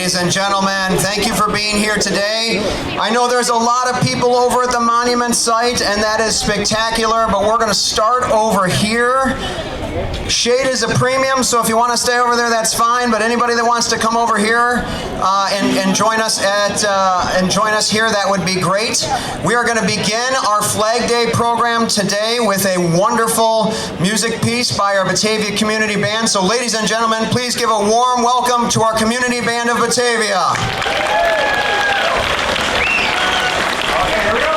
ladies and gentlemen. Thank you for being here today. I know there's a lot of people over at the monument site, and that is spectacular, but we're going to start over here. Shade is a premium, so if you want to stay over there, that's fine, but anybody that wants to come over here and join us here, that would be great. We are going to begin our Flag Day program today with a wonderful music piece by our Batavia Community Band. So ladies and gentlemen, please give a warm welcome to our Community Band of Batavia. Okay, here we go.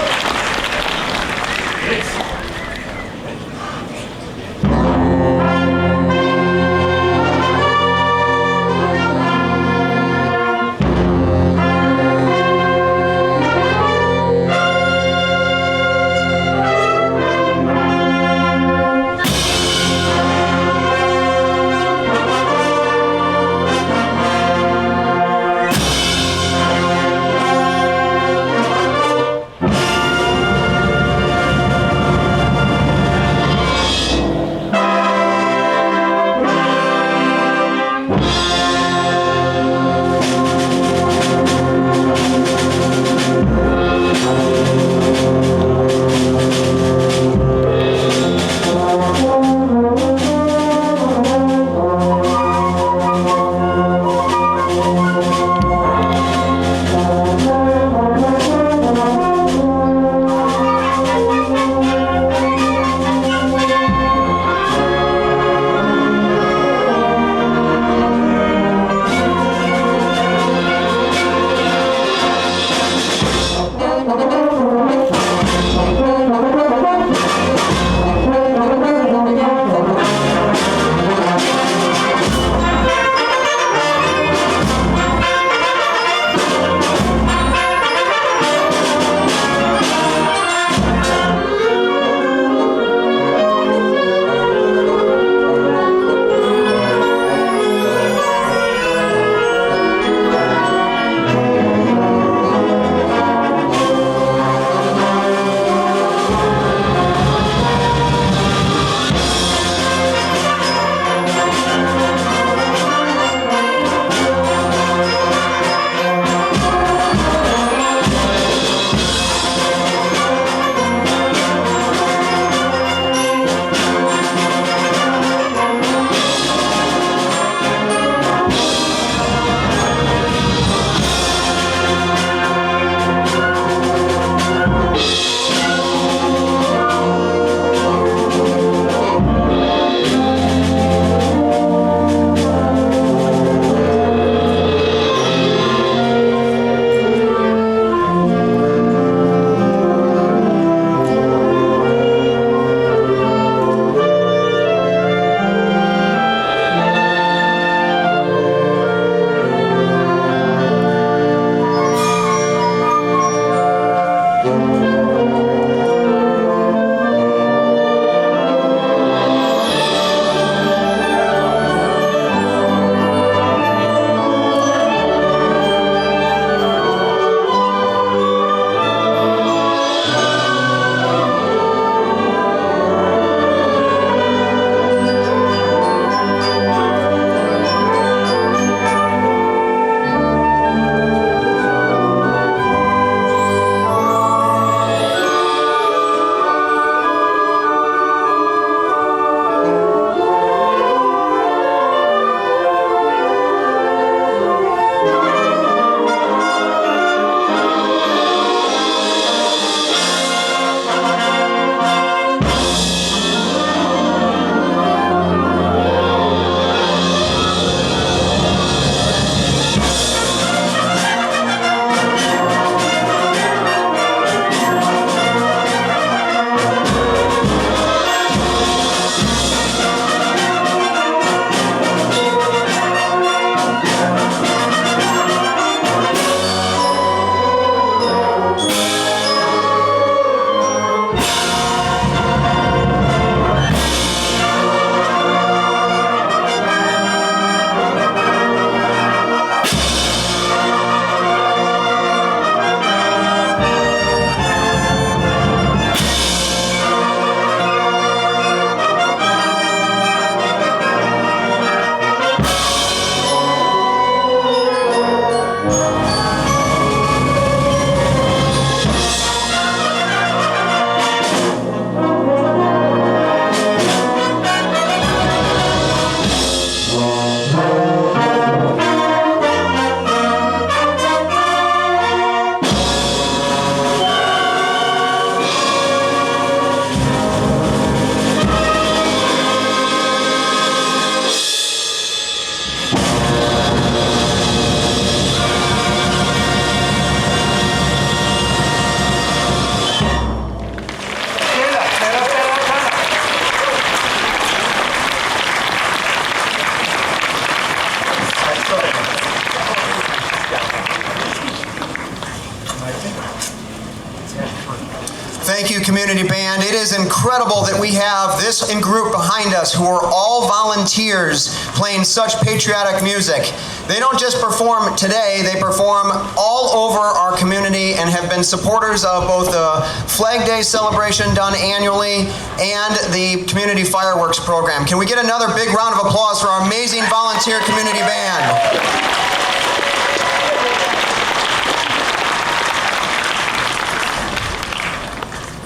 Thank you, Community Band. It is incredible that we have this group behind us who are all volunteers playing such patriotic music. They don't just perform today, they perform all over our community and have been supporters of both the Flag Day celebration done annually and the community fireworks program. Can we get another big round of applause for our amazing volunteer community band?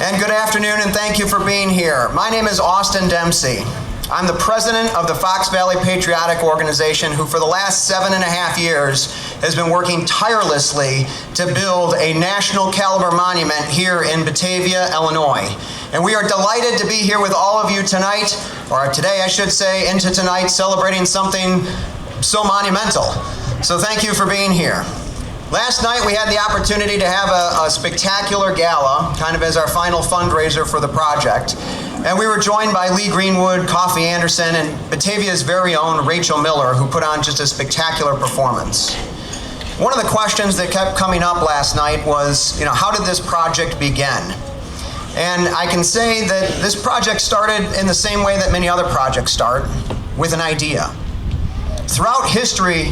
And good afternoon, and thank you for being here. My name is Austin Dempsey. I'm the president of the Fox Valley Patriotic Organization, who for the last 7.5 years has been working tirelessly to build a national caliber monument here in Batavia, Illinois. And we are delighted to be here with all of you tonight, or today I should say, into tonight, celebrating something so monumental. So thank you for being here. Last night we had the opportunity to have a spectacular gala, kind of as our final fundraiser for the project. And we were joined by Lee Greenwood, Coffee Anderson, and Batavia's very own Rachel Miller, who put on just a spectacular performance. One of the questions that kept coming up last night was, how did this project begin? And I can say that this project started in the same way that many other projects start, with an idea. Throughout history,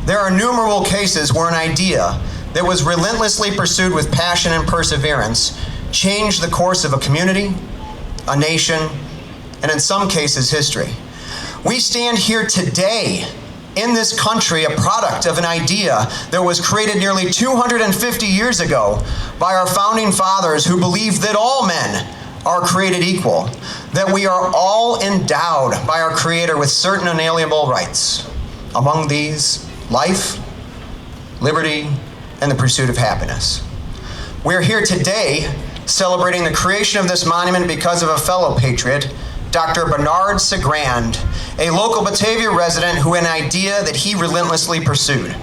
there are innumerable cases where an idea that was relentlessly pursued with passion and perseverance changed the course of a community, a nation, and in some cases, history. We stand here today in this country, a product of an idea that was created nearly 250 years ago by our founding fathers who believed that all men are created equal, that we are all endowed by our Creator with certain inalienable rights. Among these, life, liberty, and the pursuit of happiness. We're here today celebrating the creation of this monument because of a fellow patriot, Dr. Bernard Sagrand, a local Batavia resident who had an idea that he relentlessly pursued.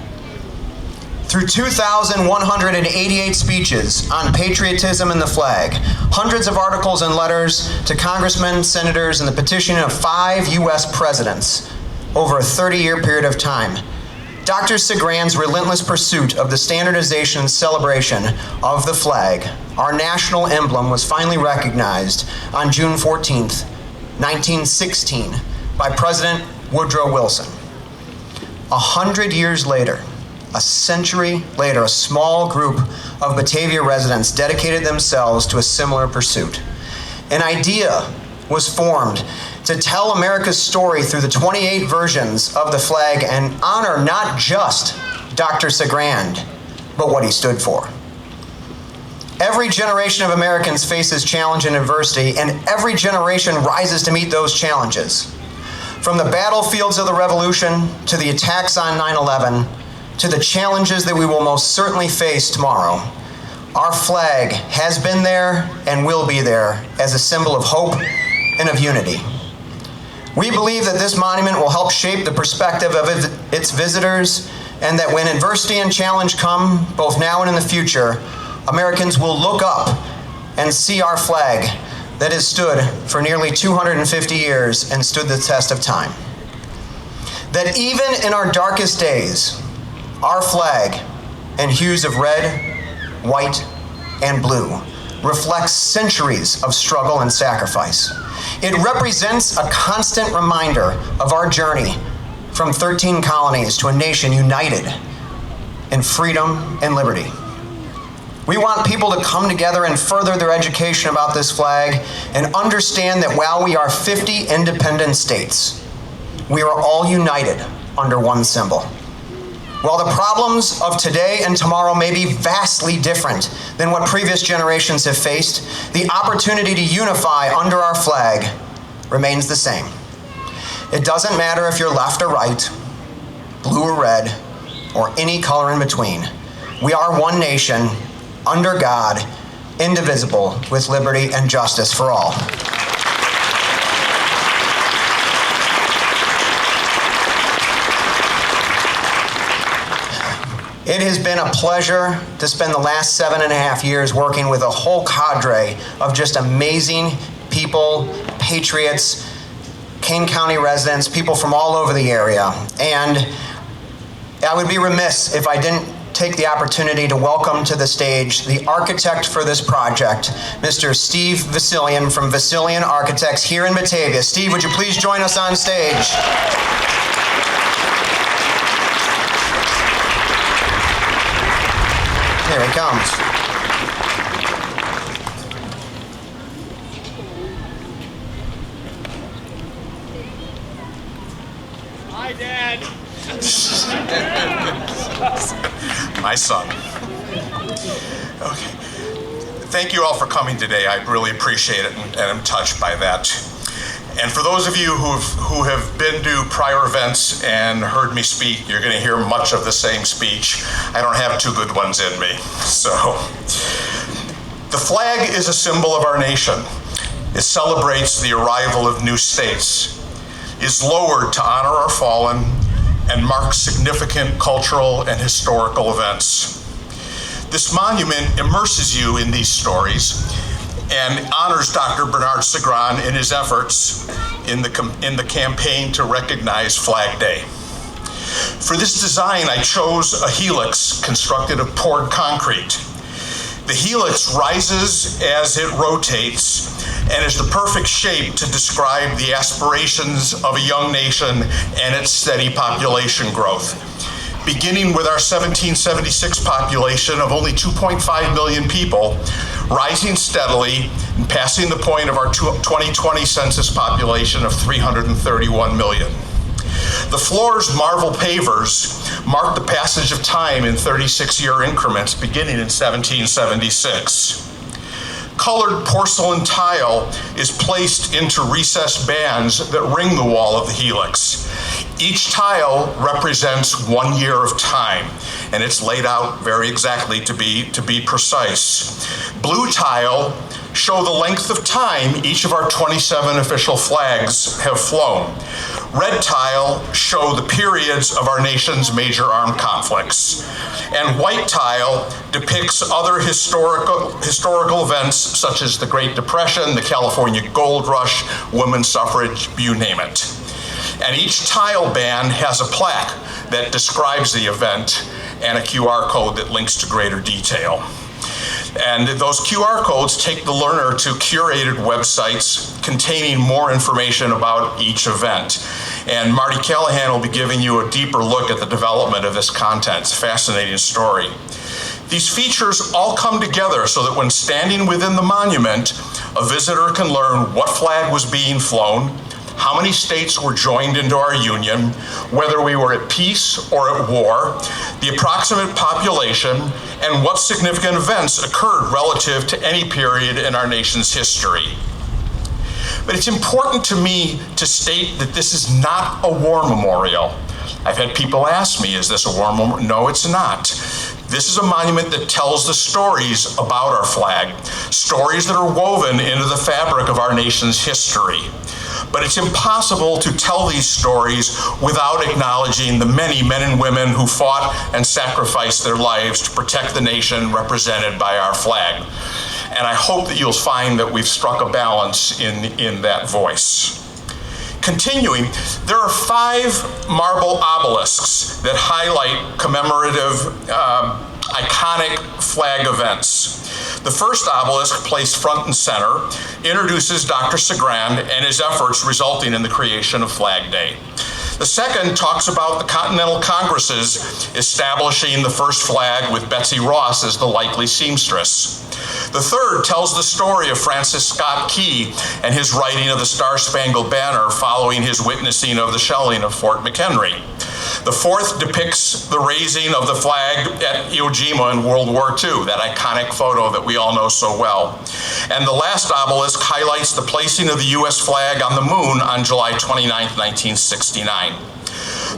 Through 2,188 speeches on patriotism and the flag, hundreds of articles and letters to congressmen, senators, and the petitioning of 5 U.S. presidents over a 30-year period of time, Dr. Sagrand's relentless pursuit of the standardization and celebration of the flag, our national emblem, was finally recognized on June 14th, 1916, by President Woodrow Wilson. 100 years later, a century later, a small group of Batavia residents dedicated themselves to a similar pursuit. An idea was formed to tell America's story through the 28 versions of the flag and honor not just Dr. Sagrand, but what he stood for. Every generation of Americans faces challenge and adversity, and every generation rises to meet those challenges. From the battlefields of the Revolution, to the attacks on 9/11, to the challenges that we will most certainly face tomorrow, our flag has been there and will be there as a symbol of hope and of unity. We believe that this monument will help shape the perspective of its visitors, and that when adversity and challenge come, both now and in the future, Americans will look up and see our flag that has stood for nearly 250 years and stood the test of time. That even in our darkest days, our flag, in hues of red, white, and blue, reflects centuries of struggle and sacrifice. It represents a constant reminder of our journey from 13 colonies to a nation united in freedom and liberty. We want people to come together and further their education about this flag and understand that while we are 50 independent states, we are all united under one symbol. While the problems of today and tomorrow may be vastly different than what previous generations have faced, the opportunity to unify under our flag remains the same. It doesn't matter if you're left or right, blue or red, or any color in between. We are one nation, under God, indivisible, with liberty and justice for all. It has been a pleasure to spend the last 7.5 years working with a whole cadre of just amazing people, patriots, Kane County residents, people from all over the area. And I would be remiss if I didn't take the opportunity to welcome to the stage the architect for this project, Mr. Steve Vasilian from Vasilian Architects here in Batavia. Steve, would you please join us on stage? Here he comes. Hi, Dad. My son. Okay. Thank you all for coming today. I really appreciate it, and I'm touched by that. And for those of you who have been to prior events and heard me speak, you're going to hear much of the same speech. I don't have two good ones in me. So, the flag is a symbol of our nation. It celebrates the arrival of new states, is lowered to honor our fallen, and marks significant cultural and historical events. This monument immerses you in these stories and honors Dr. Bernard Segran in his efforts in the campaign to recognize Flag Day. For this design, I chose a helix constructed of poured concrete. The helix rises as it rotates and is the perfect shape to describe the aspirations of a young nation and its steady population growth. Beginning with our 1776 population of only 2.5 million people, rising steadily and passing the point of our 2020 census population of 331 million. The floor's marble pavers mark the passage of time in 36-year increments beginning in 1776. Colored porcelain tile is placed into recessed bands that ring the wall of the helix. Each tile represents 1 year of time, and it's laid out very exactly to be precise. Blue tile show the length of time each of our 27 official flags have flown. Red tile show the periods of our nation's major armed conflicts. And white tile depicts other historical events such as the Great Depression, the California Gold Rush, women's suffrage, you name it. And each tile band has a plaque that describes the event and a QR code that links to greater detail. And those QR codes take the learner to curated websites containing more information about each event. And Marty Callahan will be giving you a deeper look at the development of this content. It's a fascinating story. These features all come together so that when standing within the monument, a visitor can learn what flag was being flown, how many states were joined into our union, whether we were at peace or at war, the approximate population, and what significant events occurred relative to any period in our nation's history. But it's important to me to state that this is not a war memorial. I've had people ask me, is this a war memorial? No, it's not. This is a monument that tells the stories about our flag, stories that are woven into the fabric of our nation's history. But it's impossible to tell these stories without acknowledging the many men and women who fought and sacrificed their lives to protect the nation represented by our flag. And I hope that you'll find that we've struck a balance in that voice. Continuing, there are 5 marble obelisks that highlight commemorative, iconic flag events. The first obelisk, placed front and center, introduces Dr. Segran and his efforts resulting in the creation of Flag Day. The second talks about the Continental Congresses establishing the first flag with Betsy Ross as the likely seamstress. The third tells the story of Francis Scott Key and his writing of the Star-Spangled Banner following his witnessing of the shelling of Fort McHenry. The fourth depicts the raising of the flag at Iwo Jima in World War II, that iconic photo that we all know so well. And the last obelisk highlights the placing of the U.S. flag on the moon on July 29, 1969.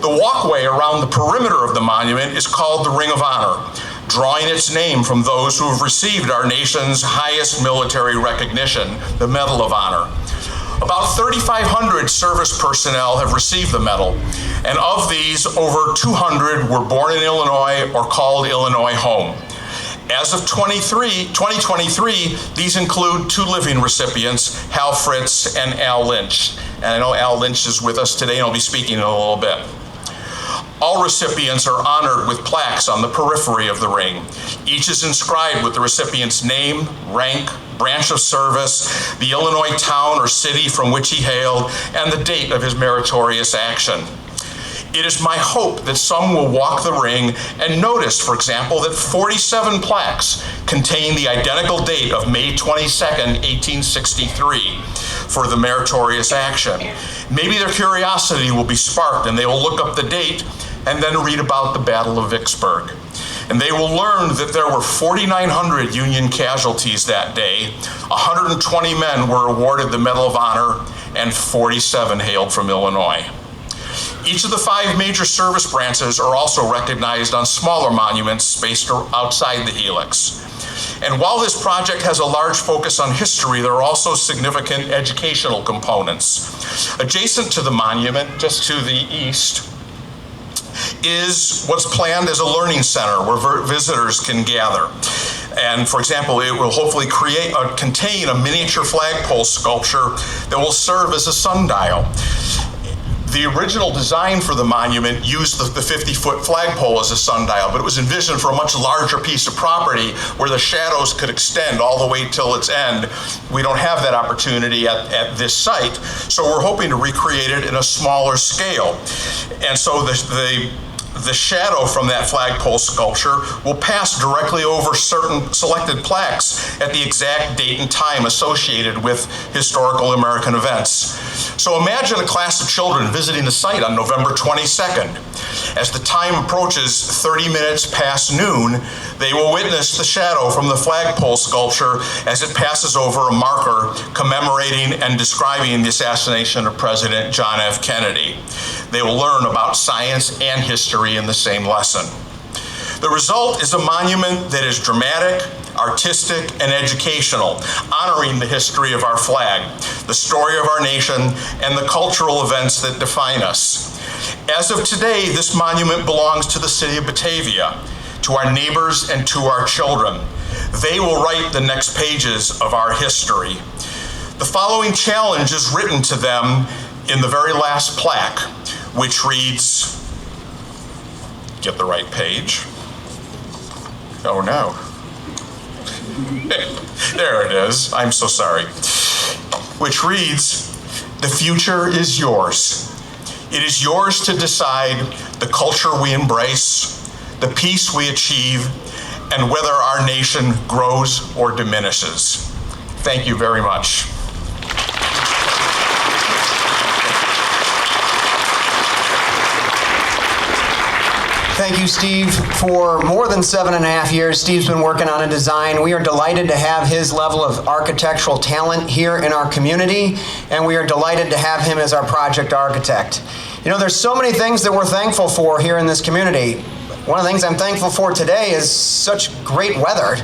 The walkway around the perimeter of the monument is called the Ring of Honor, drawing its name from those who have received our nation's highest military recognition, the Medal of Honor. About 3,500 service personnel have received the medal, and of these, over 200 were born in Illinois or called Illinois home. As of 2023, these include 2 living recipients, Hal Fritz and Al Lynch. And I know Al Lynch is with us today and will be speaking in a little bit. All recipients are honored with plaques on the periphery of the ring. Each is inscribed with the recipient's name, rank, branch of service, the Illinois town or city from which he hailed, and the date of his meritorious action. It is my hope that some will walk the ring and notice, for example, that 47 plaques contain the identical date of May 22nd, 1863 for the meritorious action. Maybe their curiosity will be sparked and they will look up the date and then read about the Battle of Vicksburg. And they will learn that there were 4,900 Union casualties that day, 120 men were awarded the Medal of Honor, and 47 hailed from Illinois. Each of the 5 major service branches are also recognized on smaller monuments spaced outside the helix. And while this project has a large focus on history, there are also significant educational components. Adjacent to the monument, just to the east, is what's planned as a learning center where visitors can gather. And for example, it will hopefully contain a miniature flagpole sculpture that will serve as a sundial. The original design for the monument used the 50-foot flagpole as a sundial, but it was envisioned for a much larger piece of property where the shadows could extend all the way till its end. We don't have that opportunity at this site, so we're hoping to recreate it in a smaller scale. And so the shadow from that flagpole sculpture will pass directly over certain selected plaques at the exact date and time associated with historical American events. So imagine a class of children visiting the site on November 22nd. As the time approaches 30 minutes past noon, they will witness the shadow from the flagpole sculpture as it passes over a marker commemorating and describing the assassination of President John F. Kennedy. They will learn about science and history in the same lesson. The result is a monument that is dramatic, artistic, and educational, honoring the history of our flag, the story of our nation, and the cultural events that define us. As of today, this monument belongs to the city of Batavia, to our neighbors, and to our children. They will write the next pages of our history. The following challenge is written to them in the very last plaque, which reads, get the right page. Oh no. There it is, I'm so sorry. Which reads, the future is yours. It is yours to decide the culture we embrace, the peace we achieve, and whether our nation grows or diminishes. Thank you very much. Thank you, Steve. For more than 7.5 years, Steve's been working on a design. We are delighted to have his level of architectural talent here in our community, and we are delighted to have him as our project architect. You know, there's so many things that we're thankful for here in this community. One of the things I'm thankful for today is such great weather.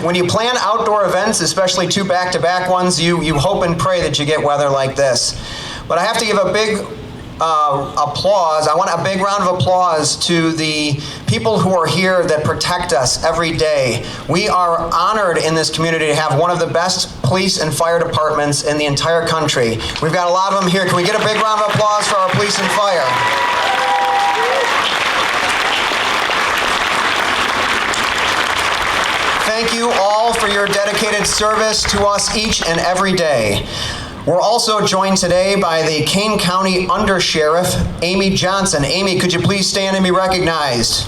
When you plan outdoor events, especially 2 back-to-back ones, you hope and pray that you get weather like this. But I have to give a big applause. I want a big round of applause to the people who are here that protect us every day. We are honored in this community to have one of the best police and fire departments in the entire country. We've got a lot of them here. Can we get a big round of applause for our police and fire? Thank you all for your dedicated service to us each and every day. We're also joined today by the Kane County Under Sheriff, Amy Johnson. Amy, could you please stand and be recognized?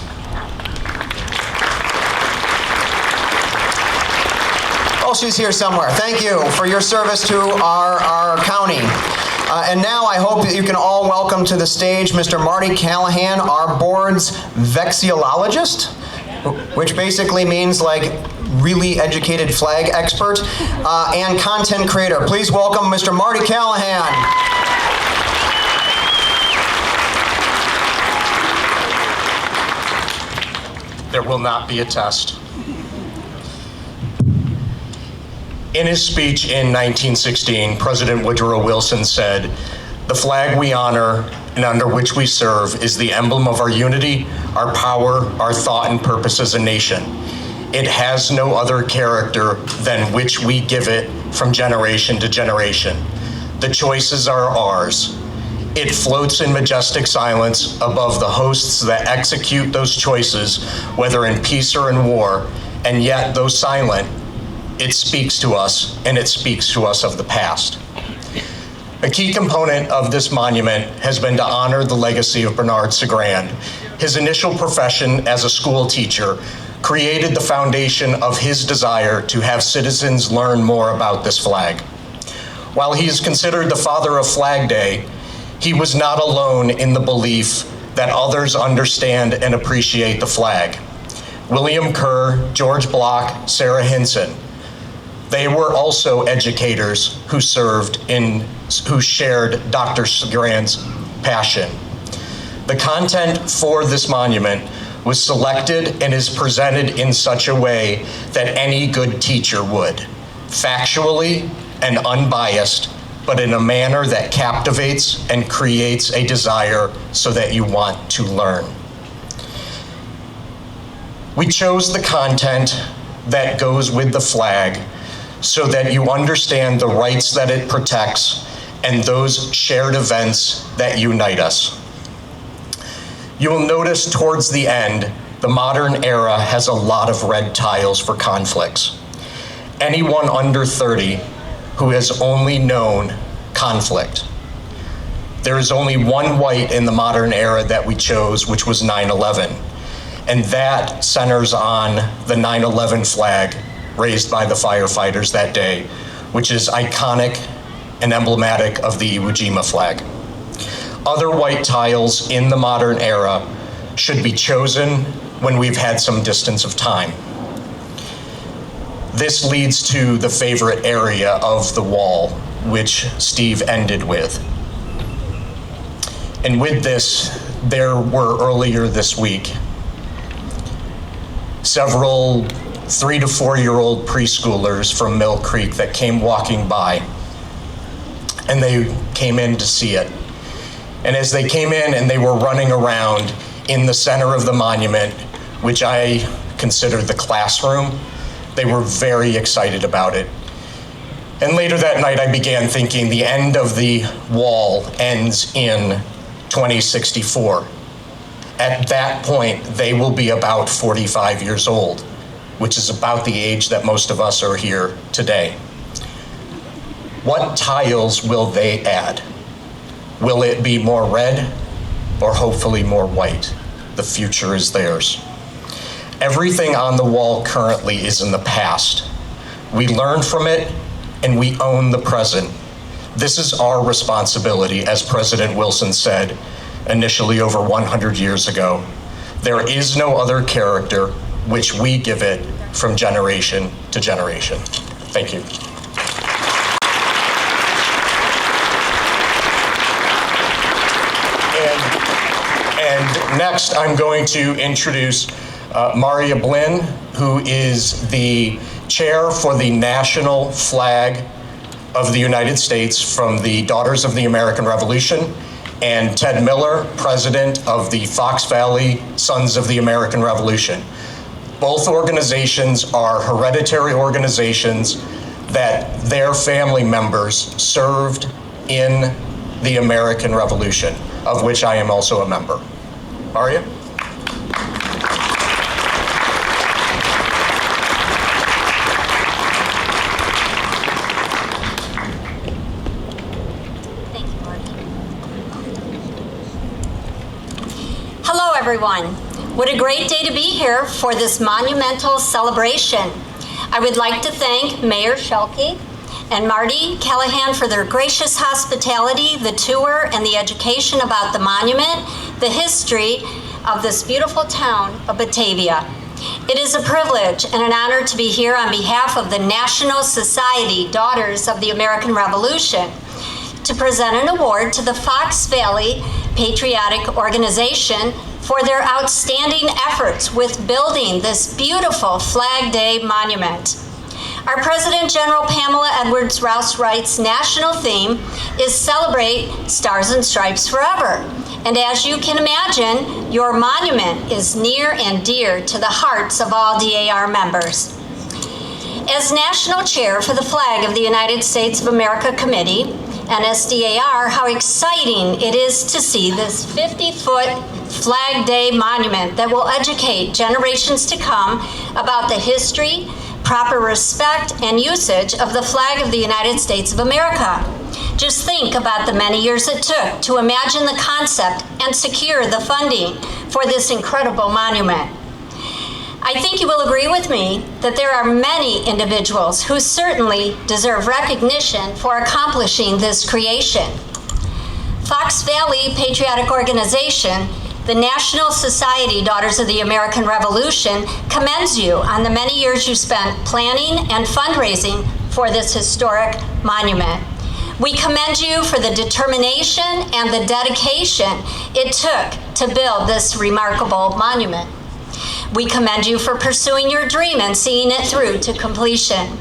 Oh, she's here somewhere. Thank you for your service to our county. And now I hope that you can all welcome to the stage Mr. Marty Callahan, our board's vexillologist, which basically means like really educated flag expert, and content creator. Please welcome Mr. Marty Callahan. There will not be a test. In his speech in 1916, President Woodrow Wilson said, "The flag we honor and under which we serve is the emblem of our unity, our power, our thought and purpose as a nation. It has no other character than which we give it from generation to generation. The choices are ours. It floats in majestic silence above the hosts that execute those choices, whether in peace or in war, and yet, though silent, it speaks to us, and it speaks to us of the past. A key component of this monument has been to honor the legacy of Bernard Sagrand. His initial profession as a school teacher created the foundation of his desire to have citizens learn more about this flag. While he is considered the father of Flag Day, he was not alone in the belief that others understand and appreciate the flag. William Kerr, George Block, Sarah Hinson, they were also educators who who shared Dr. Sagrand's passion. The content for this monument was selected and is presented in such a way that any good teacher would, factually and unbiased, but in a manner that captivates and creates a desire so that you want to learn. We chose the content that goes with the flag so that you understand the rights that it protects and those shared events that unite us. You will notice towards the end, the modern era has a lot of red tiles for conflicts. Anyone under 30 who has only known conflict. There is only one white in the modern era that we chose, which was 9/11. And that centers on the 9/11 flag raised by the firefighters that day, which is iconic and emblematic of the Iwo Jima flag. Other white tiles in the modern era should be chosen when we've had some distance of time. This leads to the favorite area of the wall, which Steve ended with. And with this, there were earlier this week several 3 to 4-year-old preschoolers from Mill Creek that came walking by, and they came in to see it. And as they came in and they were running around in the center of the monument, which I consider the classroom, they were very excited about it. And later that night, I began thinking the end of the wall ends in 2064. At that point, they will be about 45 years old, which is about the age that most of us are here today. What tiles will they add? Will it be more red or hopefully more white? The future is theirs. Everything on the wall currently is in the past. We learn from it and we own the present. This is our responsibility, as President Wilson said initially over 100 years ago. There is no other character which we give it from generation to generation. Thank you. And next, I'm going to introduce Maria Blinn, who is the chair for the National Flag of the United States from the Daughters of the American Revolution, and Ted Miller, president of the Fox Valley Sons of the American Revolution. Both organizations are hereditary organizations that their family members served in the American Revolution, of which I am also a member. Maria? Hello, everyone. What a great day to be here for this monumental celebration. I would like to thank Mayor Schelke and Marty Callahan for their gracious hospitality, the tour, and the education about the monument, the history of this beautiful town of Batavia. It is a privilege and an honor to be here on behalf of the National Society Daughters of the American Revolution to present an award to the Fox Valley Patriotic Organization for their outstanding efforts with building this beautiful Flag Day monument. Our President General Pamela Edwards Rouse Wright's national theme is Celebrate Stars and Stripes Forever. And as you can imagine, your monument is near and dear to the hearts of all DAR members. As National Chair for the Flag of the United States of America Committee, NSDAR how exciting it is to see this 50-foot Flag Day monument that will educate generations to come about the history, proper respect, and usage of the flag of the United States of America. Just think about the many years it took to imagine the concept and secure the funding for this incredible monument. I think you will agree with me that there are many individuals who certainly deserve recognition for accomplishing this creation. Fox Valley Patriotic Organization, the National Society Daughters of the American Revolution, commends you on the many years you spent planning and fundraising for this historic monument. We commend you for the determination and the dedication it took to build this remarkable monument. We commend you for pursuing your dream and seeing it through to completion.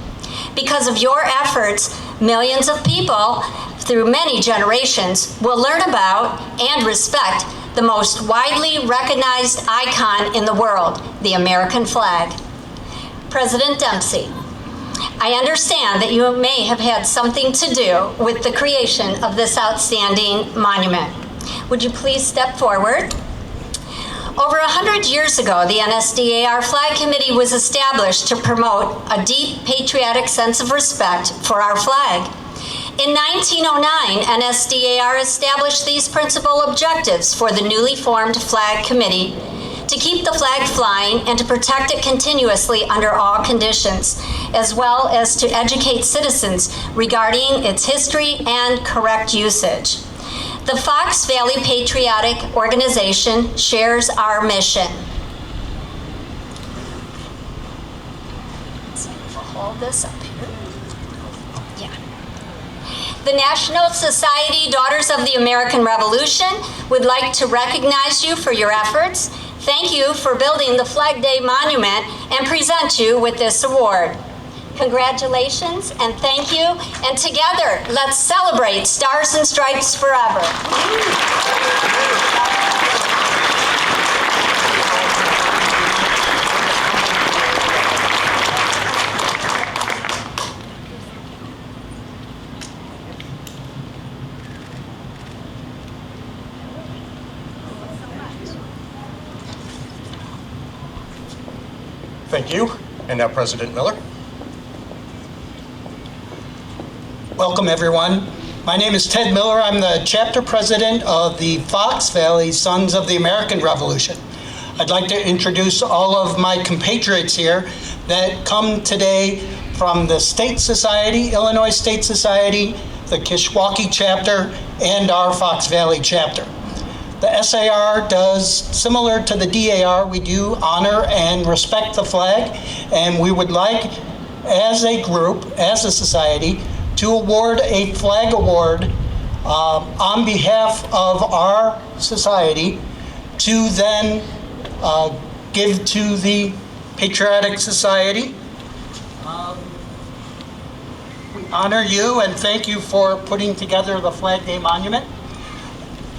Because of your efforts, millions of people through many generations will learn about and respect the most widely recognized icon in the world, the American flag. President Dempsey, I understand that you may have had something to do with the creation of this outstanding monument. Would you please step forward? Over 100 years ago, the NSDAR Flag Committee was established to promote a deep patriotic sense of respect for our flag. In 1909, NSDAR established these principal objectives for the newly formed Flag Committee: to keep the flag flying and to protect it continuously under all conditions, as well as to educate citizens regarding its history and correct usage. The Fox Valley Patriotic Organization shares our mission. Hold this up here. Yeah. The National Society Daughters of the American Revolution would like to recognize you for your efforts. Thank you for building the Flag Day Monument and present you with this award. Congratulations and thank you. And together, let's celebrate Stars and Stripes forever. Thank you. And now President Miller. Welcome, everyone. My name is Ted Miller. I'm the chapter president of the Fox Valley Sons of the American Revolution. I'd like to introduce all of my compatriots here that come today from the State Society, Illinois State Society, the Kishwaukee chapter, and our Fox Valley chapter. The SAR does, similar to the DAR, we do honor and respect the flag, and we would like, as a group, as a society, to award a flag award on behalf of our society to then give to the Patriotic Society. We honor you and thank you for putting together the Flag Day Monument.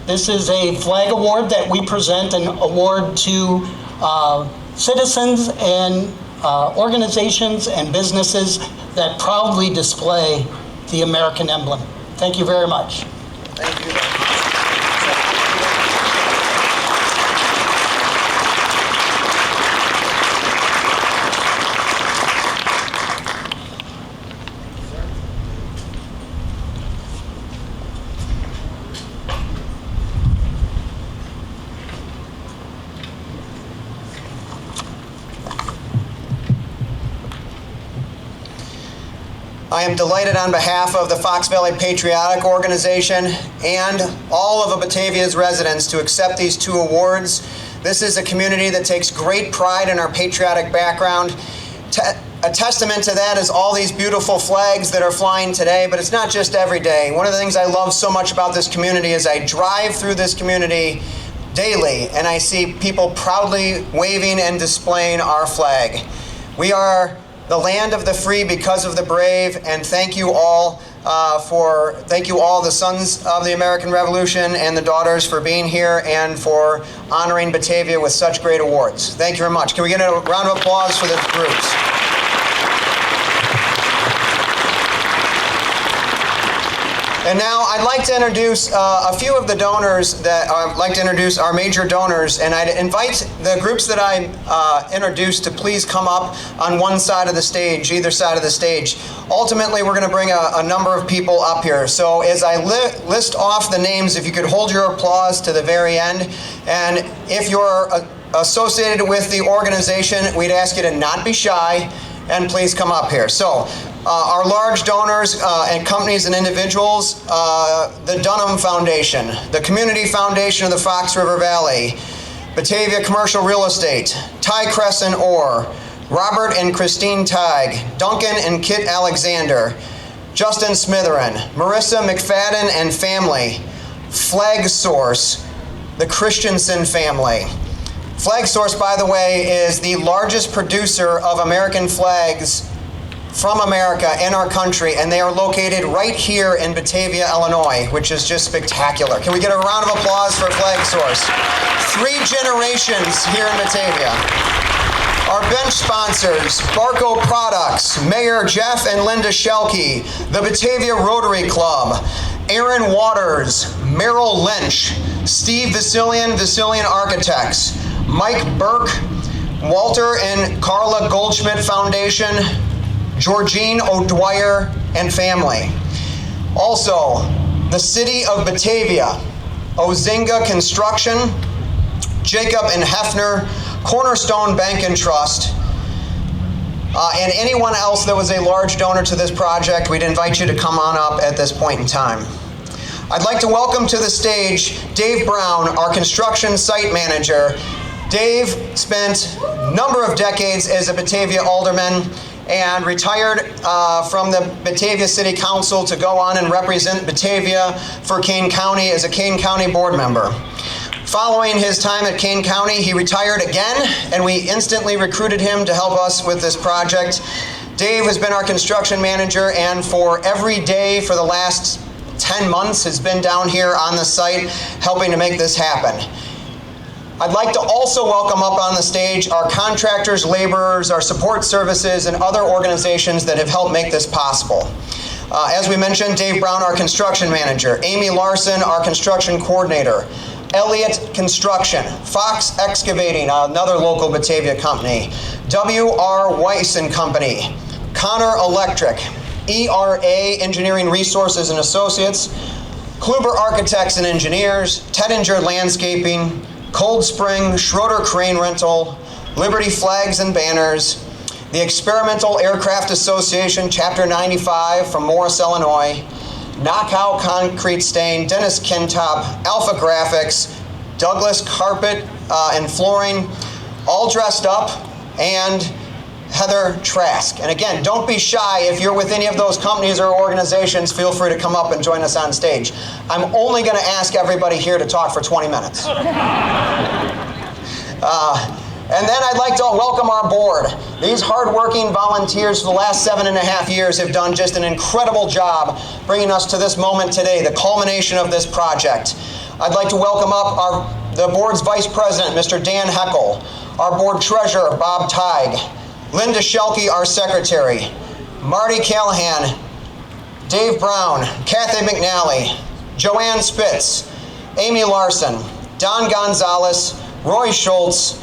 This is a flag award that we present, an award to citizens and organizations and businesses that proudly display the American emblem. Thank you very much. Thank you. I am delighted on behalf of the Fox Valley Patriotic Organization and all of Batavia's residents to accept these two awards. This is a community that takes great pride in our patriotic background. A testament to that is all these beautiful flags that are flying today, but it's not just every day. One of the things I love so much about this community is I drive through this community daily and I see people proudly waving and displaying our flag. We are the land of the free because of the brave, and thank you all the Sons of the American Revolution and the Daughters for being here and for honoring Batavia with such great awards. Thank you very much. Can we get a round of applause for the groups? And now I'd like to introduce a few of the donors that I'd like to introduce our major donors, and I'd invite the groups that I introduced to please come up on one side of the stage, either side of the stage. Ultimately, we're going to bring a number of people up here. So as I list off the names, if you could hold your applause to the very end, and if you're associated with the organization, we'd ask you to not be shy and please come up here. So our large donors and companies and individuals, the Dunham Foundation, the Community Foundation of the Fox River Valley, Batavia Commercial Real Estate, Ty Crescent Orr, Robert and Christine Teig, Duncan and Kit Alexander, Justin Smitherin, Marissa McFadden and family, Flag Source, the Christensen family. Flag Source, by the way, is the largest producer of American flags from America in our country, and they are located right here in Batavia, Illinois, which is just spectacular. Can we get a round of applause for Flag Source? 3 generations here in Batavia. Our bench sponsors, Barco Products, Mayor Jeff and Linda Shelkey, the Batavia Rotary Club, Aaron Waters, Merrill Lynch, Steve Vasilian, Vasilian Architects, Mike Burke, Walter and Carla Goldschmidt Foundation, Georgine O'Dwyer and family. Also, the City of Batavia, Ozinga Construction, Jacob and Hefner, Cornerstone Bank and Trust, and anyone else that was a large donor to this project, we'd invite you to come on up at this point in time. I'd like to welcome to the stage Dave Brown, our construction site manager. Dave spent a number of decades as a Batavia alderman and retired from the Batavia City Council to go on and represent Batavia for Kane County as a Kane County board member. Following his time at Kane County, he retired again, and we instantly recruited him to help us with this project. Dave has been our construction manager, and for every day for the last 10 months has been down here on the site helping to make this happen. I'd like to also welcome up on the stage our contractors, laborers, our support services, and other organizations that have helped make this possible. As we mentioned, Dave Brown, our construction manager, Amy Larson, our construction coordinator, Elliott Construction, Fox Excavating, another local Batavia company, W.R. Weiss and Company, Connor Electric, ERA Engineering Resources and Associates, Kluber Architects and Engineers, Tedinger Landscaping, Cold Spring, Schroeder Crane Rental, Liberty Flags and Banners, the Experimental Aircraft Association, Chapter 95 from Morris, Illinois, Knockout Concrete Stain, Dennis Kintop, Alpha Graphics, Douglas Carpet and Flooring, all dressed up, and Heather Trask. And again, don't be shy. If you're with any of those companies or organizations, feel free to come up and join us on stage. I'm only going to ask everybody here to talk for 20 minutes. And then I'd like to welcome our board. These hardworking volunteers for the last 7.5 years have done just an incredible job bringing us to this moment today, the culmination of this project. I'd like to welcome up the board's vice president, Mr. Dan Heckel, our board treasurer, Bob Teig, Linda Shelkey, our secretary, Marty Callahan, Dave Brown, Kathy McNally, Joanne Spitz, Amy Larson, Don Gonzalez, Roy Schultz,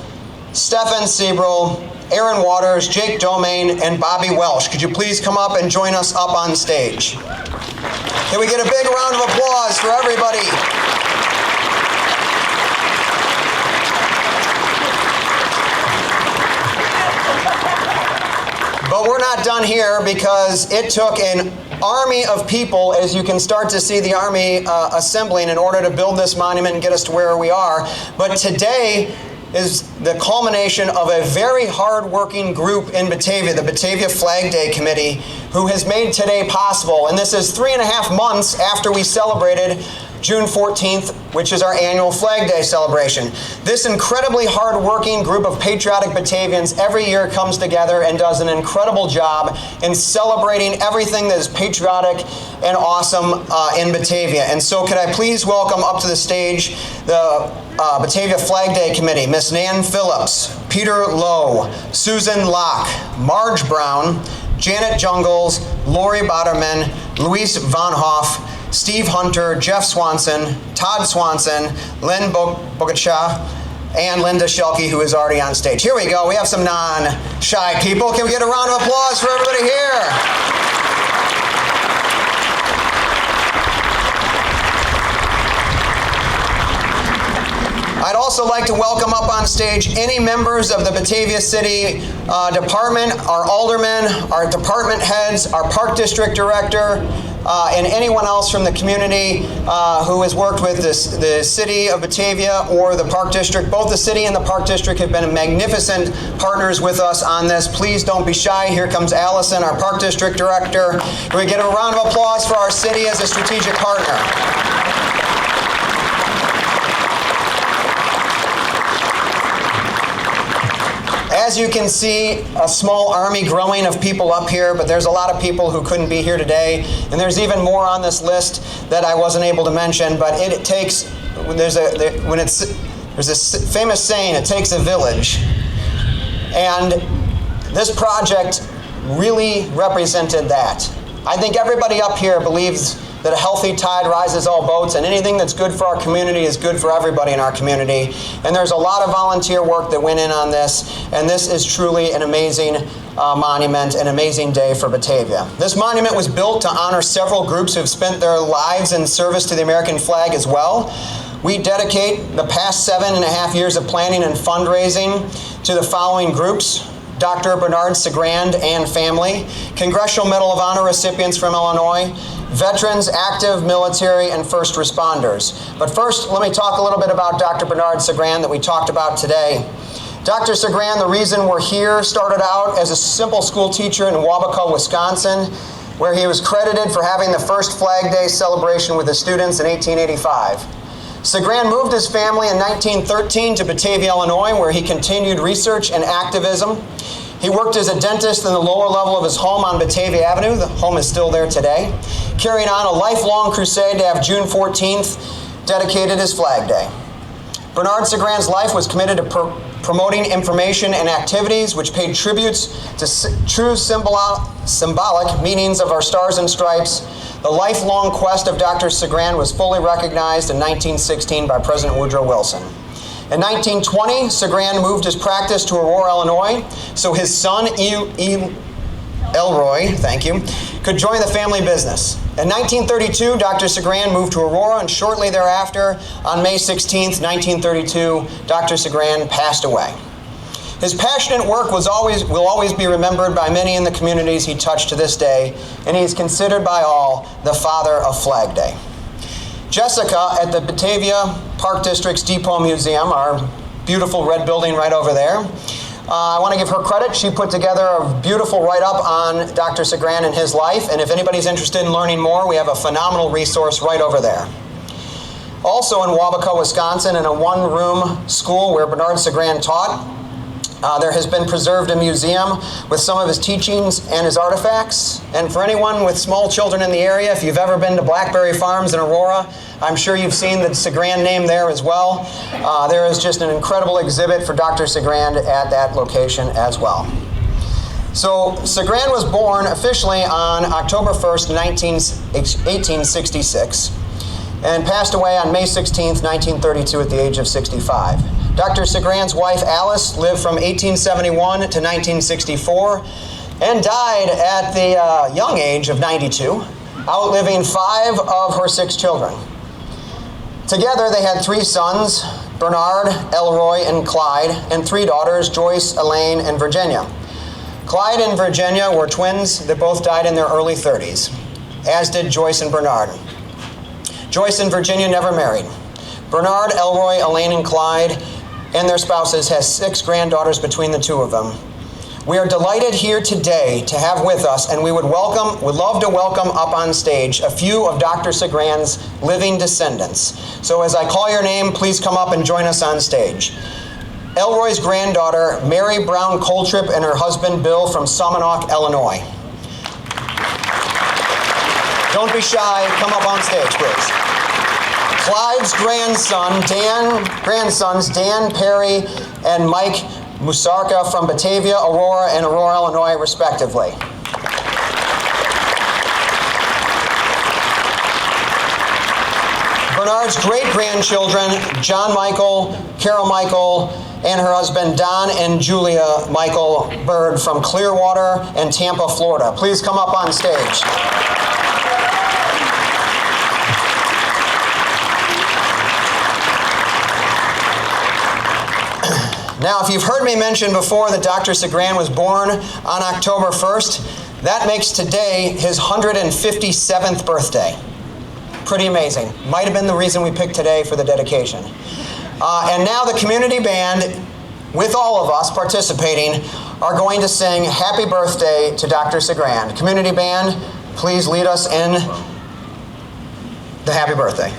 Stefan Sebrel, Aaron Waters, Jake Domain, and Bobby Welsh. Could you please come up and join us up on stage? Can we get a big round of applause for everybody? But we're not done here, because it took an army of people, as you can start to see the army assembling in order to build this monument and get us to where we are. But today is the culmination of a very hard-working group in Batavia, the Batavia Flag Day Committee, who has made today possible. And this is 3.5 months after we celebrated June 14th, which is our annual Flag Day celebration. This incredibly hard-working group of patriotic Batavians every year comes together and does an incredible job in celebrating everything that is patriotic and awesome in Batavia. And so could I please welcome up to the stage the Batavia Flag Day Committee, Miss Nan Phillips, Peter Lowe, Susan Locke, Marge Brown, Janet Jungles, Lori Botterman, Luis Von Hoff, Steve Hunter, Jeff Swanson, Todd Swanson, Lynn Bogacha, and Linda Shelke, who is already on stage. Here we go. We have some non-shy people. Can we get a round of applause for everybody here? I'd also like to welcome up on stage any members of the Batavia City Department, our aldermen, our department heads, our Park District Director, and anyone else from the community who has worked with the City of Batavia or the Park District. Both the City and the Park District have been magnificent partners with us on this. Please don't be shy. Here comes Allison, our Park District Director. We get a round of applause for our city as a strategic partner. As you can see, a small army growing of people up here, but there's a lot of people who couldn't be here today. And there's even more on this list that I wasn't able to mention, but it takes, there's a famous saying, it takes a village. And this project really represented that. I think everybody up here believes that a healthy tide rises all boats, and anything that's good for our community is good for everybody in our community. And there's a lot of volunteer work that went in on this, and this is truly an amazing monument, an amazing day for Batavia. This monument was built to honor several groups who have spent their lives in service to the American flag as well. We dedicate the past 7.5 years of planning and fundraising to the following groups: Dr. Bernard Sagrand and family, Congressional Medal of Honor recipients from Illinois, veterans, active military, and first responders. But first, let me talk a little bit about Dr. Bernard Sagrand that we talked about today. Dr. Sagrand, the reason we're here, started out as a simple school teacher in Wabaca, Wisconsin, where he was credited for having the first Flag Day celebration with his students in 1885. Sagrand moved his family in 1913 to Batavia, Illinois, where he continued research and activism. He worked as a dentist in the lower level of his home on Batavia Avenue. The home is still there today, carrying on a lifelong crusade to have June 14th dedicated as Flag Day. Bernard Sagrand's life was committed to promoting information and activities which paid tributes to true symbolic meanings of our stars and stripes. The lifelong quest of Dr. Sagrand was fully recognized in 1916 by President Woodrow Wilson. In 1920, Sagrand moved his practice to Aurora, Illinois, so his son, Elroy, could join the family business. In 1932, Dr. Sagrand moved to Aurora, and shortly thereafter, on May 16, 1932, Dr. Sagrand passed away. His passionate work will always be remembered by many in the communities he touched to this day, and he is considered by all the father of Flag Day. Jessica at the Batavia Park District's Depot Museum, our beautiful red building right over there, I want to give her credit. She put together a beautiful write-up on Dr. Sagrand and his life, and if anybody's interested in learning more, we have a phenomenal resource right over there. Also in Wabaca, Wisconsin, in a one-room school where Bernard Sagrand taught, there has been preserved a museum with some of his teachings and his artifacts. And for anyone with small children in the area, if you've ever been to Blackberry Farms in Aurora, I'm sure you've seen the Sagrand name there as well. There is just an incredible exhibit for Dr. Sagrand at that location as well. So Sagrand was born officially on October 1st, 1866, and passed away on May 16th, 1932 at the age of 65. Dr. Sagrand's wife, Alice, lived from 1871 to 1964 and died at the young age of 92, outliving 5 of her 6 children. Together, they had 3 sons, Bernard, Elroy, and Clyde, and 3 daughters, Joyce, Elaine, and Virginia. Clyde and Virginia were twins that both died in their early 30s, as did Joyce and Bernard. Joyce and Virginia never married. Bernard, Elroy, Elaine, and Clyde and their spouses has 6 granddaughters between the 2 of them. We are delighted here today to have with us, and would love to welcome up on stage a few of Dr. Sagrand's living descendants. So as I call your name, please come up and join us on stage. Elroy's granddaughter, Mary Brown Coltrip, and her husband, Bill, from Somonauk, Illinois. Don't be shy, come up on stage, please. Clyde's grandsons, Dan Perry and Mike Musarka from Batavia, Aurora, and Aurora, Illinois, respectively. Bernard's great-grandchildren, John Michael, Carol Michael, and her husband, Don and Julia Michael Bird from Clearwater and Tampa, Florida. Please come up on stage. Now, if you've heard me mention before that Dr. Segran was born on October 1st, that makes today his 157th birthday. Pretty amazing. Might have been the reason we picked today for the dedication. And now the community band, with all of us participating, are going to sing Happy Birthday to Dr. Segran. Community band, please lead us in the Happy Birthday.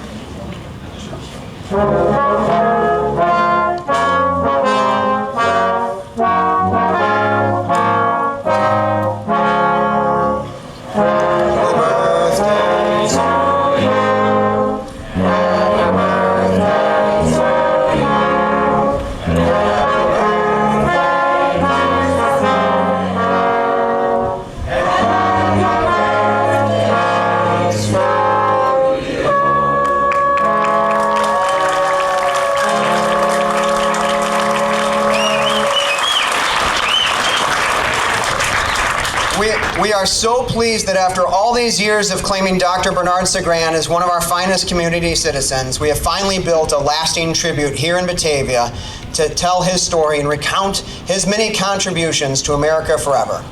We are so pleased that after all these years of claiming Dr. Bernard Segran as one of our finest community citizens, we have finally built a lasting tribute here in Batavia to tell his story and recount his many contributions to America forever.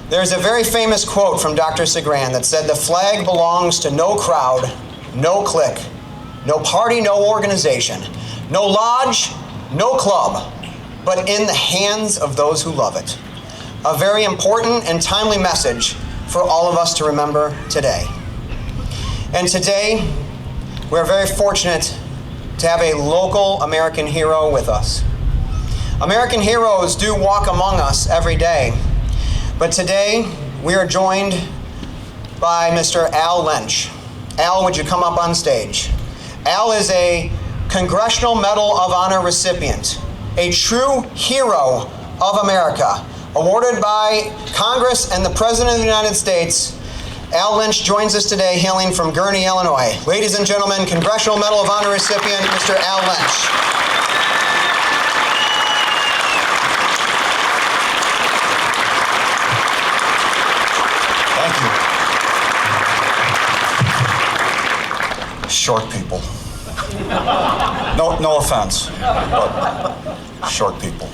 There's a very famous quote from Dr. Segran that said, "The flag belongs to no crowd, no clique, no party, no organization, no lodge, no club, but in the hands of those who love it." A very important and timely message for all of us to remember today. And today, we're very fortunate to have a local American hero with us. American heroes do walk among us every day, but today we are joined by Mr. Al Lynch. Al, would you come up on stage? Al is a Congressional Medal of Honor recipient, a true hero of America, awarded by Congress and the President of the United States. Al Lynch joins us today, hailing from Gurnee, Illinois. Ladies and gentlemen, Congressional Medal of Honor recipient, Mr. Al Lynch. Thank you. Short people. No offense, but short people.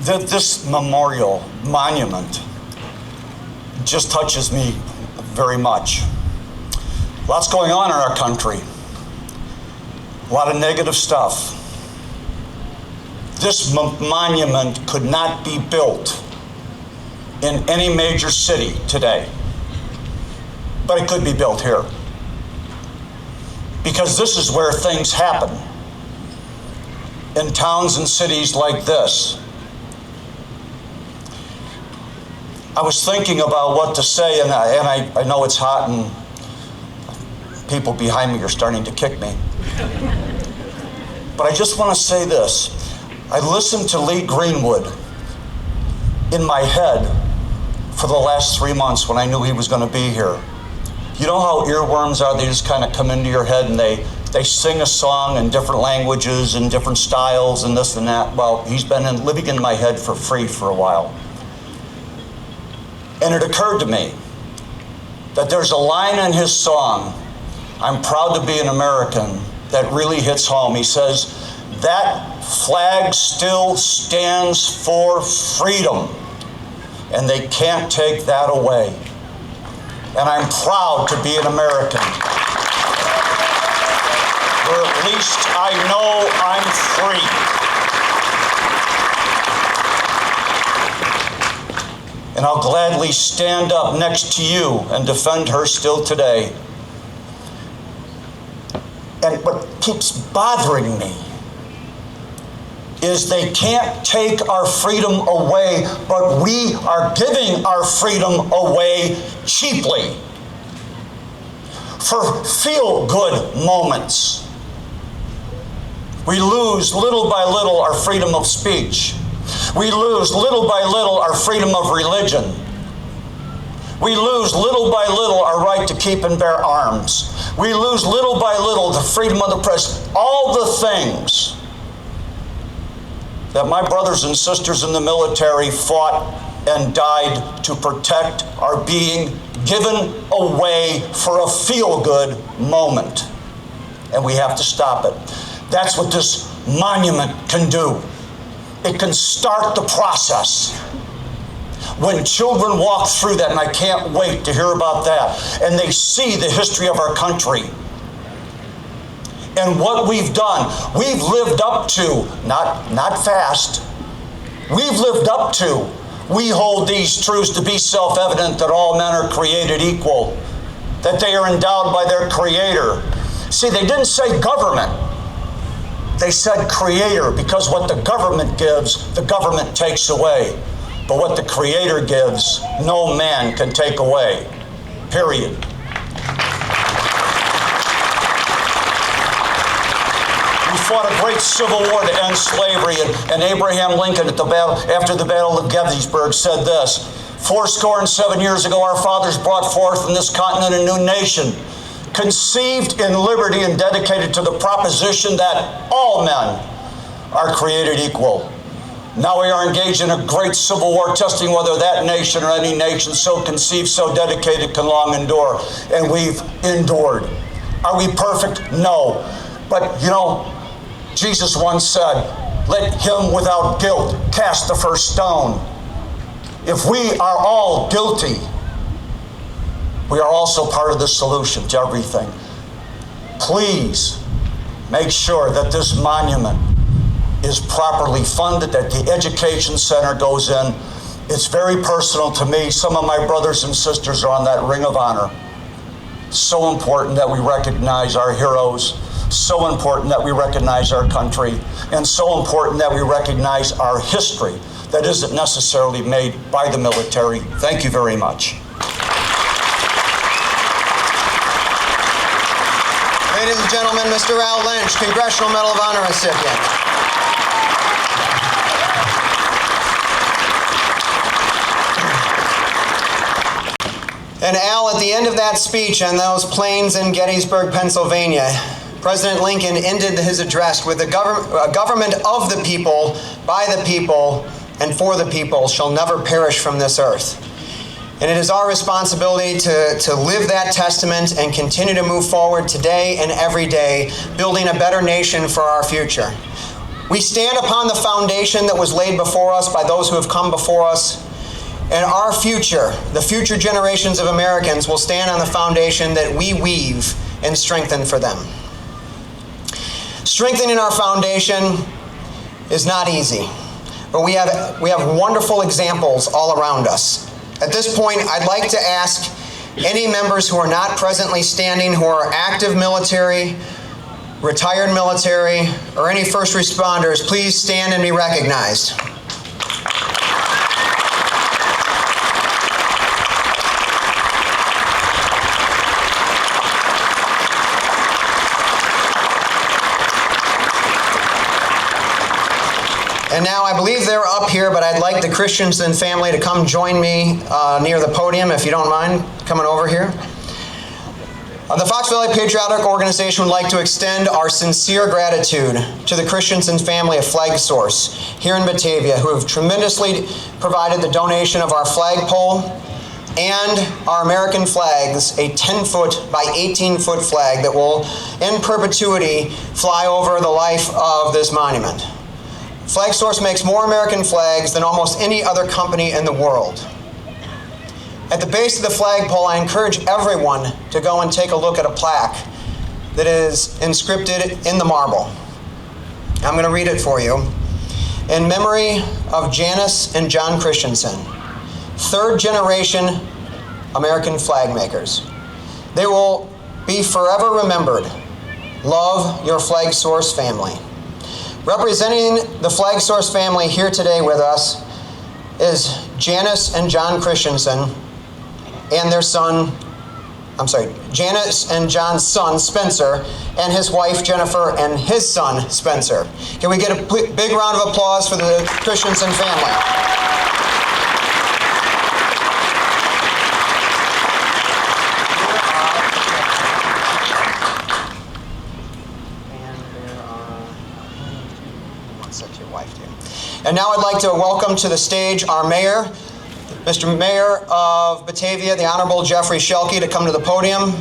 This memorial monument just touches me very much. Lots going on in our country. A lot of negative stuff. This monument could not be built in any major city today, but it could be built here. Because this is where things happen. In towns and cities like this. I was thinking about what to say, and I know it's hot and people behind me are starting to kick me. But I just want to say this. I listened to Lee Greenwood in my head for the last 3 months when I knew he was going to be here. You know how earworms are? They just kind of come into your head and they sing a song in different languages and different styles and this and that. Well, he's been living in my head for free for a while. And it occurred to me that there's a line in his song, "I'm proud to be an American," that really hits home. He says, "That flag still stands for freedom, and they can't take that away. And I'm proud to be an American, where at least I know I'm free." And I'll gladly stand up next to you and defend her still today. And what keeps bothering me is they can't take our freedom away, but we are giving our freedom away cheaply for feel-good moments. We lose little by little our freedom of speech. We lose little by little our freedom of religion. We lose little by little our right to keep and bear arms. We lose little by little the freedom of the press, all the things that my brothers and sisters in the military fought and died to protect are being given away for a feel-good moment. And we have to stop it. That's what this monument can do. It can start the process. When children walk through that, and I can't wait to hear about that, and they see the history of our country and what we've done, we've lived up to, not fast, we've lived up to. We hold these truths to be self-evident that all men are created equal, that they are endowed by their Creator. See, they didn't say government. They said Creator, because what the government gives, the government takes away. But what the Creator gives, no man can take away. Period. We fought a great civil war to end slavery, and Abraham Lincoln after the Battle of Gettysburg said this: 77 years ago, our fathers brought forth in this continent a new nation, conceived in liberty and dedicated to the proposition that all men are created equal. Now we are engaged in a great civil war, testing whether that nation or any nation so conceived, so dedicated can long endure. And we've endured. Are we perfect? No. But you know, Jesus once said, "Let him without guilt cast the first stone." If we are all guilty, we are also part of the solution to everything. Please make sure that this monument is properly funded, that the education center goes in. It's very personal to me. Some of my brothers and sisters are on that Ring of Honor. So important that we recognize our heroes, so important that we recognize our country, and so important that we recognize our history that isn't necessarily made by the military. Thank you very much. Ladies and gentlemen, Mr. Al Lynch, Congressional Medal of Honor recipient. And Al, at the end of that speech on those plains in Gettysburg, Pennsylvania, President Lincoln ended his address with a government of the people, by the people, and for the people shall never perish from this earth. And it is our responsibility to live that testament and continue to move forward today and every day, building a better nation for our future. We stand upon the foundation that was laid before us by those who have come before us. And our future, the future generations of Americans, will stand on the foundation that we weave and strengthen for them. Strengthening our foundation is not easy, but we have wonderful examples all around us. At this point, I'd like to ask any members who are not presently standing, who are active military, retired military, or any first responders, please stand and be recognized. And now I believe they're up here, but I'd like the Christensen family to come join me near the podium, if you don't mind coming over here. The Fox Valley Patriotic Organization would like to extend our sincere gratitude to the Christensen family of Flag Source here in Batavia, who have tremendously provided the donation of our flagpole and our American flags, a 10-foot by 18-foot flag that will, in perpetuity, fly over the life of this monument. Flag Source makes more American flags than almost any other company in the world. At the base of the flagpole, I encourage everyone to go and take a look at a plaque that is inscripted in the marble. I'm going to read it for you. In memory of Janice and John Christensen, third generation American flag makers. They will be forever remembered. Love, your Flag Source family. Representing the Flag Source family here today with us is Janice and John Christensen and their son, Janice and John's son, Spencer, and his wife, Jennifer, and his son, Spencer. Can we get a big round of applause for the Christensen family? And now I'd like to welcome to the stage our mayor, Mr. Mayor of Batavia, the Honorable Jeffrey Shelkey, to come to the podium.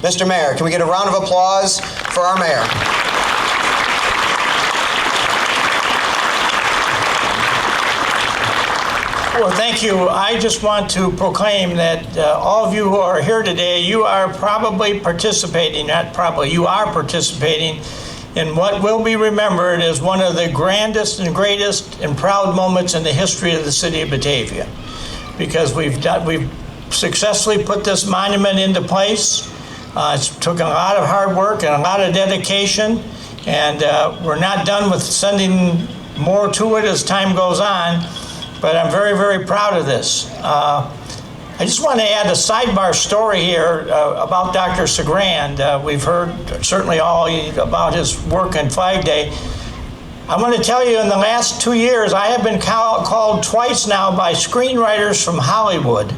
Mr. Mayor, can we get a round of applause for our mayor? Well, thank you. I just want to proclaim that all of you who are here today, you are probably participating, not probably, you are participating in what will be remembered as one of the grandest and greatest and proud moments in the history of the city of Batavia. Because we've successfully put this monument into place. It's taken a lot of hard work and a lot of dedication, and we're not done with sending more to it as time goes on, but I'm very, very proud of this. I just want to add a sidebar story here about Dr. Sagrand. We've heard certainly all about his work in Flag Day. I want to tell you, in the last 2 years, I have been called twice now by screenwriters from Hollywood,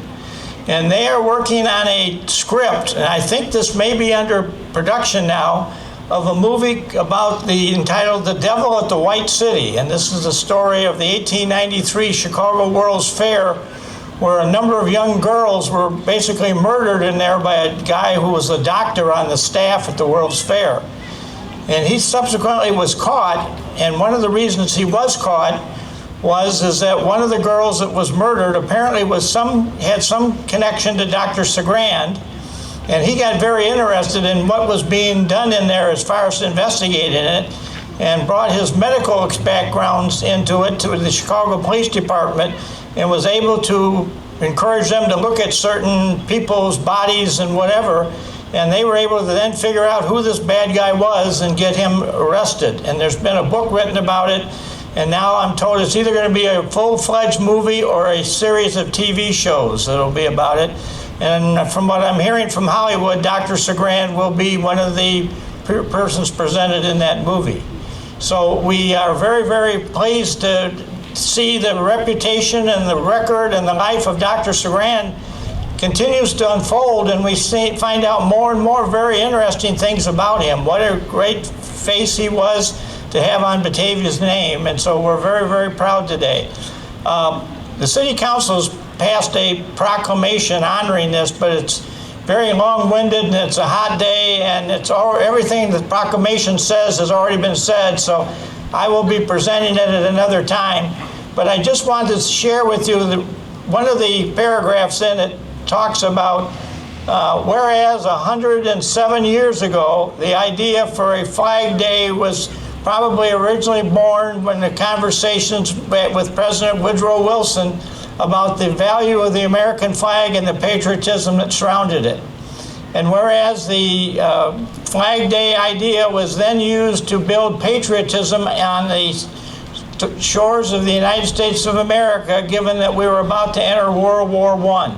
and they are working on a script, and I think this may be under production now, of a movie entitled The Devil at the White City. And this is the story of the 1893 Chicago World's Fair, where a number of young girls were basically murdered in there by a guy who was a doctor on the staff at the World's Fair. And he subsequently was caught, and one of the reasons he was caught is that one of the girls that was murdered apparently had some connection to Dr. Sagrand, and he got very interested in what was being done in there as far as investigating it, and brought his medical backgrounds into it to the Chicago Police Department, and was able to encourage them to look at certain people's bodies and whatever, and they were able to then figure out who this bad guy was and get him arrested. And there's been a book written about it, and now I'm told it's either going to be a full-fledged movie or a series of TV shows that'll be about it. And from what I'm hearing from Hollywood, Dr. Sagrand will be one of the persons presented in that movie. So we are very, very pleased to see the reputation and the record and the life of Dr. Sagrand continues to unfold, and we find out more and more very interesting things about him. What a great face he was to have on Batavia's name, and so we're very, very proud today. The City Council has passed a proclamation honoring this, but it's very long-winded, and it's a hot day, and everything the proclamation says has already been said, so I will be presenting it at another time. But I just wanted to share with you that one of the paragraphs in it talks about, whereas 107 years ago, the idea for a Flag Day was probably originally born when the conversations with President Woodrow Wilson about the value of the American flag and the patriotism that surrounded it. And whereas the Flag Day idea was then used to build patriotism on the shores of the United States of America, given that we were about to enter World War I.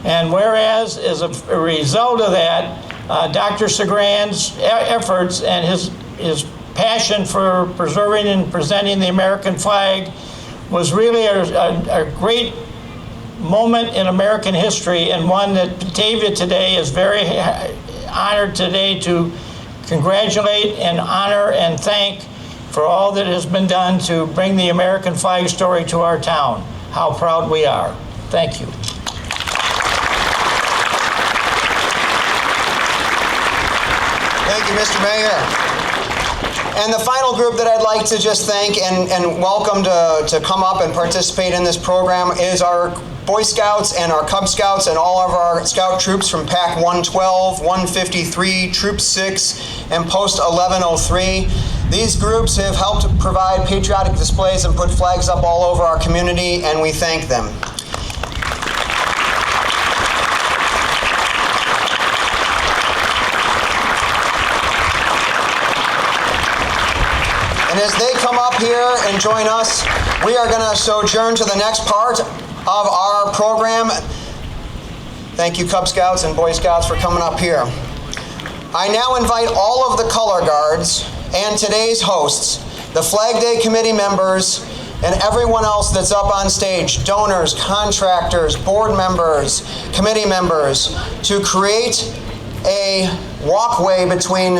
And whereas, as a result of that, Dr. Sagrand's efforts and his passion for preserving and presenting the American flag was really a great moment in American history, and one that Batavia today is very honored today to congratulate and honor and thank for all that has been done to bring the American flag story to our town. How proud we are. Thank you. Thank you, Mr. Mayor. And the final group that I'd like to just thank and welcome to come up and participate in this program is our Boy Scouts and our Cub Scouts and all of our Scout troops from Pack 112, 153, Troop 6, and Post 1103. These groups have helped provide patriotic displays and put flags up all over our community, and we thank them. And as they come up here and join us, we are going to sojourn to the next part of our program. Thank you, Cub Scouts and Boy Scouts, for coming up here. I now invite all of the color guards and today's hosts, the Flag Day committee members, and everyone else that's up on stage, donors, contractors, board members, committee members, to create a walkway between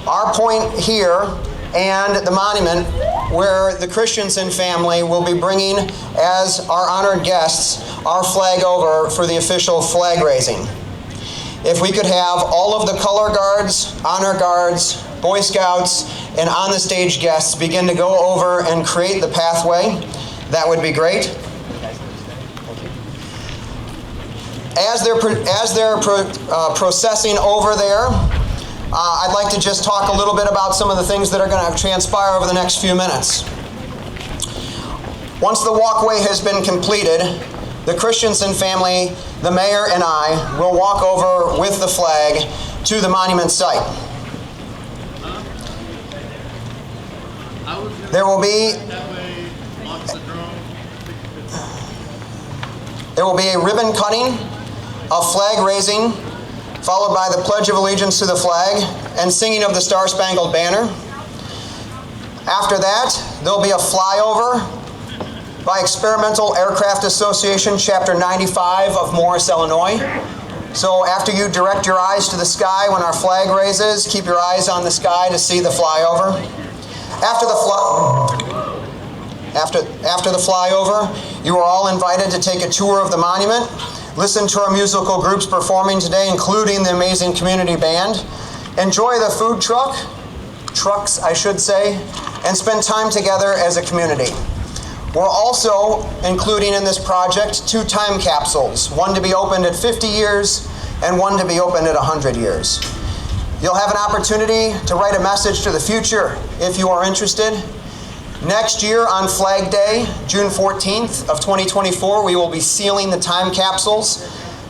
our point here and the monument where the Christensen family will be bringing, as our honored guests, our flag over for the official flag raising. If we could have all of the color guards, honor guards, Boy Scouts, and on-the-stage guests begin to go over and create the pathway, that would be great. As they're processing over there, I'd like to just talk a little bit about some of the things that are going to transpire over the next few minutes. Once the walkway has been completed, the Christensen family, the mayor, and I will walk over with the flag to the monument site. There will be a ribbon cutting, a flag raising, followed by the Pledge of Allegiance to the flag and singing of the Star-Spangled Banner. After that, there'll be a flyover by Experimental Aircraft Association, Chapter 95 of Morris, Illinois. So after you direct your eyes to the sky when our flag raises, keep your eyes on the sky to see the flyover. After the flyover, you are all invited to take a tour of the monument, listen to our musical groups performing today, including the amazing community band, enjoy the food trucks, I should say, and spend time together as a community. We're also including in this project 2 time capsules, one to be opened at 50 years and one to be opened at 100 years. You'll have an opportunity to write a message to the future if you are interested. Next year on Flag Day, June 14th of 2024, we will be sealing the time capsules.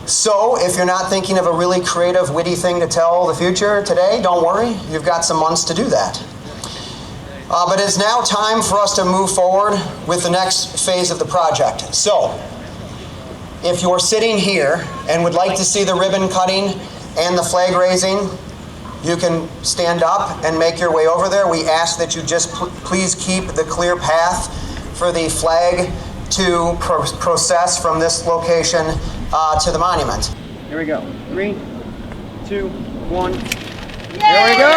So if you're not thinking of a really creative, witty thing to tell the future today, don't worry, you've got some months to do that. But it's now time for us to move forward with the next phase of the project. So if you're sitting here and would like to see the ribbon cutting and the flag raising, you can stand up and make your way over there. We ask that you just please keep the clear path for the flag to process from this location to the monument. Here we go. 3, 2, 1. Here we go!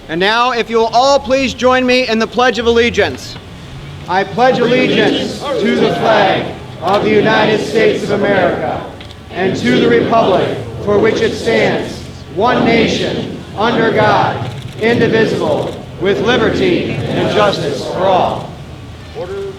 And now, if you will all please join me in the Pledge of Allegiance. I pledge allegiance to the flag of the United States of America and to the republic for which it stands, one nation, under God, indivisible, with liberty and justice for all. Order.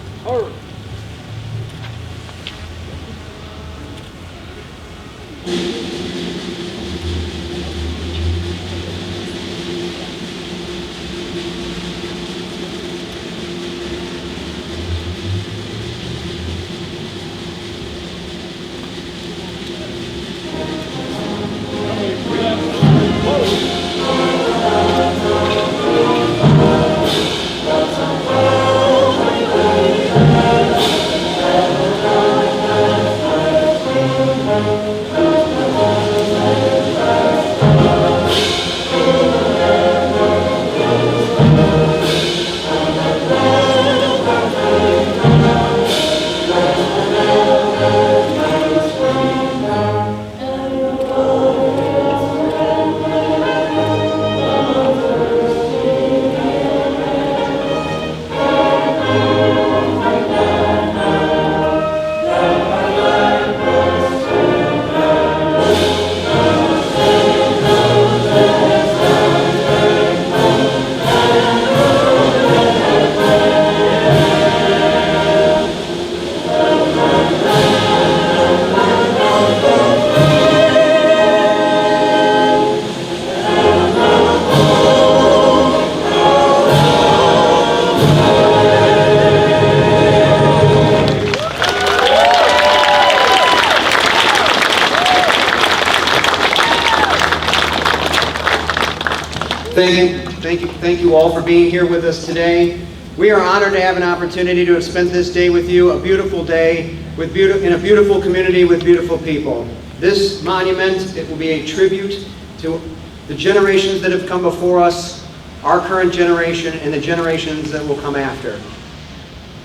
Thank you all for being here with us today. We are honored to have an opportunity to have spent this day with you, a beautiful day in a beautiful community with beautiful people. This monument, it will be a tribute to the generations that have come before us, our current generation, and the generations that will come after.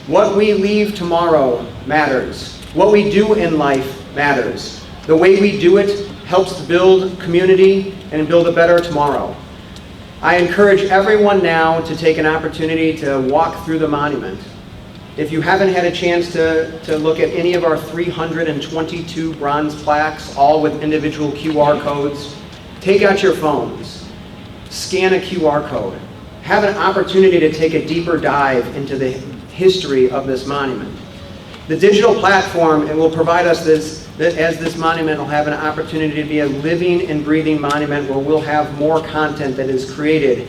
What we leave tomorrow matters. What we do in life matters. The way we do it helps to build community and build a better tomorrow. I encourage everyone now to take an opportunity to walk through the monument. If you haven't had a chance to look at any of our 322 bronze plaques, all with individual QR codes, take out your phones, scan a QR code, have an opportunity to take a deeper dive into the history of this monument. The digital platform, it will provide us as this monument will have an opportunity to be a living and breathing monument where we'll have more content that is created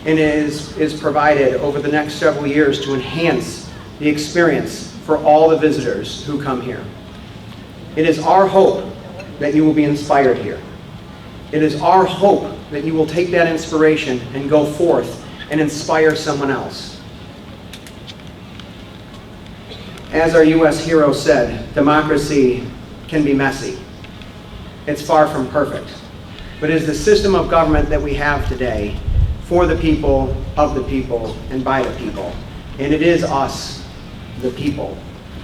and is provided over the next several years to enhance the experience for all the visitors who come here. It is our hope that you will be inspired here. It is our hope that you will take that inspiration and go forth and inspire someone else. As our U.S. hero said, democracy can be messy. It's far from perfect. But it is the system of government that we have today for the people, of the people, and by the people. And it is us, the people,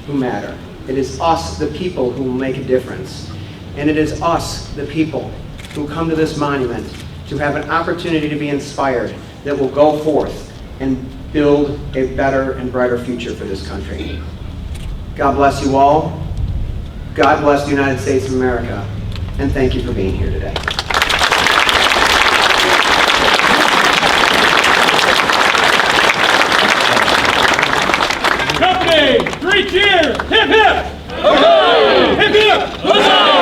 who matter. It is us, the people, who will make a difference. And it is us, the people, who come to this monument to have an opportunity to be inspired that will go forth and build a better and brighter future for this country. God bless you all. God bless the United States of America. And thank you for being here today. Company, 3 cheers! Hip hip! Hooray! Hip hip! Hooray!